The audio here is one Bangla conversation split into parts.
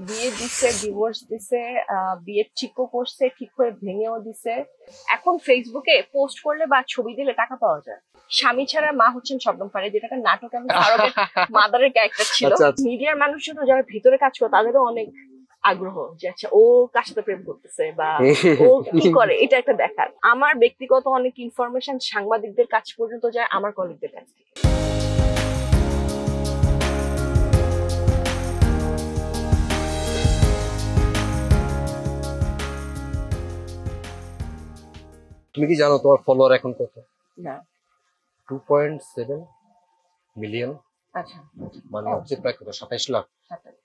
বিয়ে দিছে, ডিভোর্স দিছে, বিয়ে ঠিকও করছে, ঠিক হয়ে ভেঙেও দিছে। এখন ফেসবুকে পোস্ট করলে বা ছবি দিলে টাকা পাওয়া যায়। স্বামী ছাড়া মা হচ্ছেন শবনম ফারিয়া, যেটা একটা নাটকে আমি ফারুকের মাদারের ক্যারেক্টার ছিল। মিডিয়ার মানুষজন যারা ভিতরে কাজ করে তাদেরও অনেক আগ্রহ যে আচ্ছা ও কার সাথে প্রেম করতেছে বা ও কি করে, এটা একটা দেখার। আমার ব্যক্তিগত অনেক ইনফরমেশন সাংবাদিকদের কাছ পর্যন্ত যায়, আমার কলিগদের কাছ থেকে। তুমি কি জানো তোমার ফলোয়ার এখন কত? না। 2.7 মিলিয়ন। আচ্ছা, মানে হচ্ছে প্রায় কত, 27 লাখ। 27।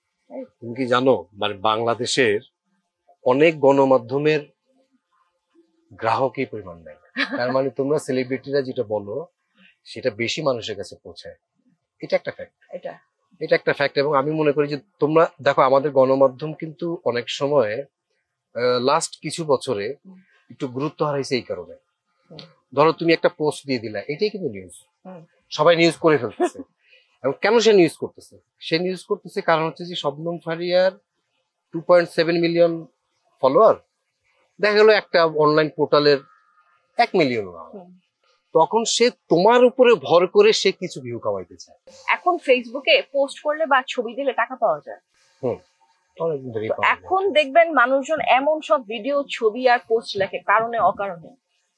তুমি কি জানো মানে বাংলাদেশের অনেক গণমাধ্যমের গ্রাহকই পরিমাণ নেই। তার মানে তোমরা সেলিব্রিটিরা যেটা বলো সেটা বেশি মানুষের কাছে পৌঁছায়। এটা একটা ফ্যাক্ট। এটা একটা ফ্যাক্ট। এবং আমি মনে করি যে তোমরা দেখো আমাদের গণমাধ্যম কিন্তু অনেক সময় লাস্ট কিছু বছরে একটু গুরুত্ব হারাইছে এই কারণে। ধরো তুমি একটা পোস্ট দিয়ে দিলা, এটাই কিন্তু নিউজ, সবাই নিউজ করে ফেলতেছে। এবং কেন সে নিউজ করতেছে? সে নিউজ করতেছে কারণ হচ্ছে যে শবনম ফারিয়ার 2.7 মিলিয়ন ফলোয়ার, দেখা গেল একটা অনলাইন পোর্টালের 1 মিলিয়ন। তখন সে তোমার উপরে ভর করে সে কিছু ভিউ কামাইতে চায়। এখন ফেসবুকে পোস্ট করলে বা ছবি দিলে টাকা পাওয়া যায়। এখন দেখবেন মানুষজন এমন সব ভিডিও, ছবি আর পোস্ট লেখে কারণে অকারণে,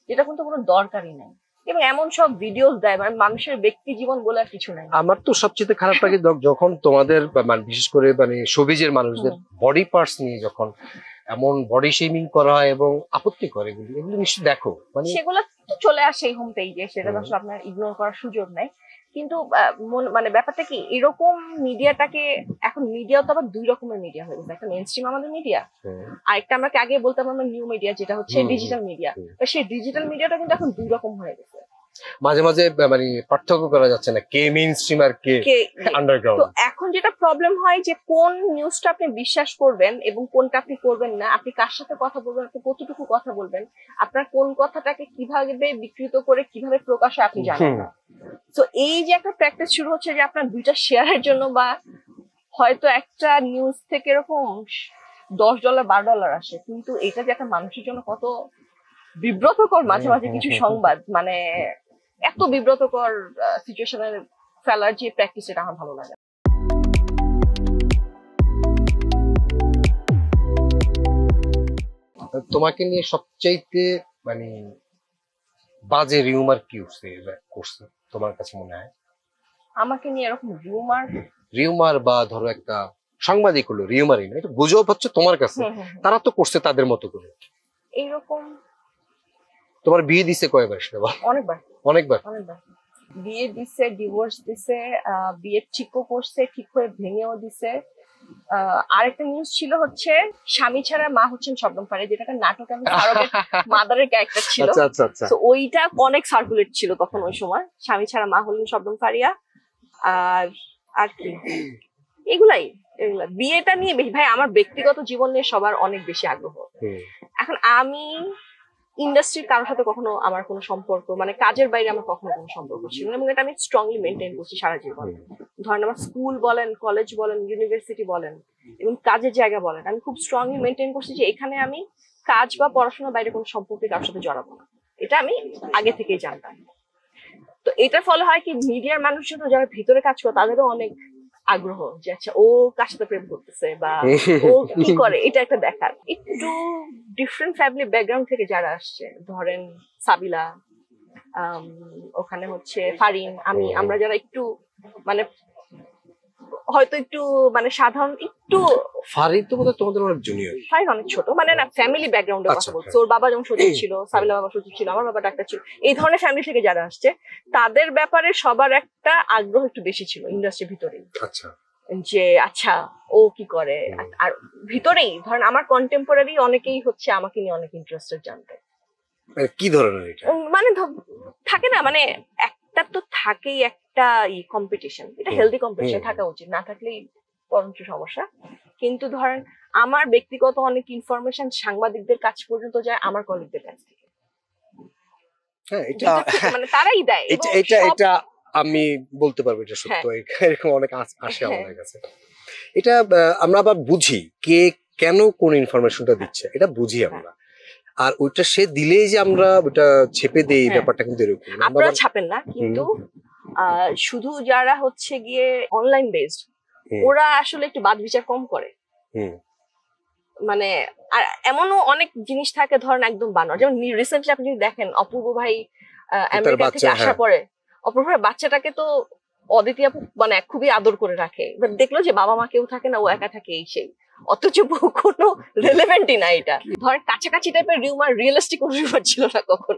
যেটা কিন্তু কোনো দরকারই নাই। এবং এমন সব ভিডিও দেয় মানে মানুষের ব্যক্তি জীবন বলে আর কিছু নাই। আমার তো সবচেয়ে খারাপ লাগে যখন তোমাদের মানে বিশেষ করে মানে শোবিজের মানুষদের বডি পার্টস নিয়ে যখন এমন বডি শেমিং করা হয় এবং আপত্তি করে, এগুলো নিশ্চয়ই দেখো। মানে সেগুলো তো চলে আসে এই হোম পেজে, সেটা তো আসলে আপনার ইগনোর করার সুযোগ নাই। কিন্তু মানে ব্যাপারটা কি, এরকম মিডিয়াটাকে এখন মিডিয়া তো আবার দুই রকমের মিডিয়া হয়ে গেছে। একটা মেইন স্ট্রিম আমাদের মিডিয়া, আরেকটা আমরা আগে বলতাম আমরা নিউ মিডিয়া, যেটা হচ্ছে ডিজিটাল মিডিয়া। সেই ডিজিটাল মিডিয়াটা কিন্তু এখন দুই রকম হয়ে গেছে। মাঝে মাঝে মানে পার্থক্য করা যাচ্ছে না কে মেইন স্ট্রিম আর কে আন্ডারগ্রাউন্ড। তো এখন যেটা প্রবলেম হয় যে কোন নিউজটা আপনি বিশ্বাস করবেন এবং কোনটা আপনি করবেন না, আপনি কার সাথে কথা বলবেন, আপনি কতটুকু কথা বলবেন, আপনার কোন কথাটাকে কিভাবে বিকৃত করে কিভাবে প্রকাশ হয় আপনি জানেন না। তো এই যে একটা প্র্যাকটিস শুরু হচ্ছে যে আপনার দুইটা শেয়ারের জন্য বা হয়তো একটা নিউজ থেকে এরকম $10 $12 আসে, কিন্তু এটা যে একটা মানুষের জন্য কত বিব্রতকর মাঝে মাঝে কিছু সংবাদ, মানে এত বিব্রতকর সিচুয়েশনের ফেলার যে প্র্যাকটিস, এটা আমার ভালো লাগে। তোমাকে নিয়ে সবচাইতে মানে বাজে রিউমার কি করছে তোমার কাছে মনে হয়? আমাকে নিয়ে এরকম রিউমার বা ধরো একটা সাংবাদিক হলো, রিউমারই না, এটা গুজব হচ্ছে তোমার কাছে, তারা তো করছে তাদের মতো করে। এইরকম তোমার বিয়ে দিছে কয়বার সেটা? অনেকবার। বিয়ে দিছে, ডিভোর্স দিছে, বিয়ে ঠিকও করছে, ঠিক হয়ে ভেঙেও দিছে। আরেকটা নিউজ ছিল হচ্ছে স্বামী ছাড়া মা হচ্ছেন শবনম ফারিয়া, যেটা একটা নাটকে আমি ফারুকের মাদারের ক্যারেক্টার ছিল। তো ওইটা অনেক সার্কুলেট ছিল তখন ওই সময়, স্বামী ছাড়া মা হলেন শবনম ফারিয়া। আর কি এগুলা বিয়েটা নিয়ে বেশি। ভাই আমার ব্যক্তিগত জীবন নিয়ে সবার অনেক বেশি আগ্রহ। এখন আমি ইন্ডাস্ট্রির কারোর সাথে কখনো আমার কোনো সম্পর্ক, মানে কাজের বাইরে আমার কখনো কোনো সম্পর্ক ছিল না, এবং এটা আমি স্ট্রংলি মেনটেন করছি সারা জীবন। ধরেন আমার স্কুল বলেন, কলেজ বলেন, ইউনিভার্সিটি বলেন এবং কাজের জায়গা বলেন, আমি খুব স্ট্রংলি মেনটেন করছি যে এখানে আমি কাজ বা পড়াশোনার বাইরে কোনো সম্পর্কে কারোর সাথে জড়াবো না। এটা আমি আগে থেকেই জানতাম। তো এটার ফলে হয় কি, মিডিয়ার মানুষজন যারা ভিতরে কাজ করে তাদেরও অনেক আগ্রহ যে আচ্ছা ও কার সাথে প্রেম করতেছে বা ও কি করে, এটা একটা দেখার। একটু ডিফারেন্ট ফ্যামিলি ব্যাকগ্রাউন্ড থেকে যারা আসছে, ধরেন সাবিলা, ওখানে হচ্ছে ফারিন, আমরা যারা একটু মানে হয়তো একটু মানে সাধারণ একটু। ফারিন তো বোধহয় তোমাদের অনেক জুনিয়র। ফারিন অনেক ছোট, মানে না ফ্যামিলি ব্যাকগ্রাউন্ডের কথা বলছি। ওর বাবা যেমন সচিব ছিল, সাবিলা বাবা সচিব ছিল, আমার বাবা ডাক্তার ছিল। এই ধরনের ফ্যামিলি থেকে যারা আসছে তাদের ব্যাপারে সবার একটা আগ্রহ একটু বেশি ছিল ইন্ডাস্ট্রির ভিতরেই। আচ্ছা, যে আচ্ছা ও কি করে। আর ভিতরেই ধরেন আমার কন্টেম্পোরারি অনেকেই হচ্ছে আমাকে নিয়ে অনেক ইন্টারেস্টেড জানতে। কি ধরনের এটা? মানে থাকে না, মানে একটা তো থাকেই একটা কম্পিটিশন, এটা হেলদি কম্পিটিশন থাকা উচিত, না থাকলেই বরঞ্চ সমস্যা। কিন্তু ধরেন আমার ব্যক্তিগত অনেক ইনফরমেশন সাংবাদিকদের কাছ পর্যন্ত যায়, আমার কলিগদের কাছ থেকে। হ্যাঁ, এটা মানে তারাই দেয়। এটা আমি বলতে পারবো এটা সত্য। এরকম অনেক আসে আমাদের কাছে। এটা আমরা আবার বুঝি কে কেন কোন ইনফরমেশনটা দিচ্ছে, এটা বুঝি আমরা। আর ওইটা সে দিলেই যে আমরা ওটা ছেপে দেই, ব্যাপারটা কিন্তু এরকম না। আপনারা ছাপেন না, কিন্তু শুধু যারা হচ্ছে গিয়ে অনলাইন বেসড ওরা আসলে একটু বাদ বিচার কম করে। মানে আর এমনও অনেক জিনিস থাকে ধরেন একদম বানোয়ার, যেমন রিসেন্টলি আপনি যদি দেখেন অপূর্ব ভাই আমেরিকা থেকে আসার পরে অপূর্ব ভাই বাচ্চাটাকে তো অদিতি আপু মানে খুবই আদর করে রাখে, এবার দেখলো যে বাবা মা কেউ থাকে না, ও একা থাকে এই সেই, অথচ কোনো রেলেভেন্টই না। এটা ধরেন কাছাকাছি টাইপের রিউমার, রিয়েলিস্টিক কোনো রিউমার ছিল না কখন।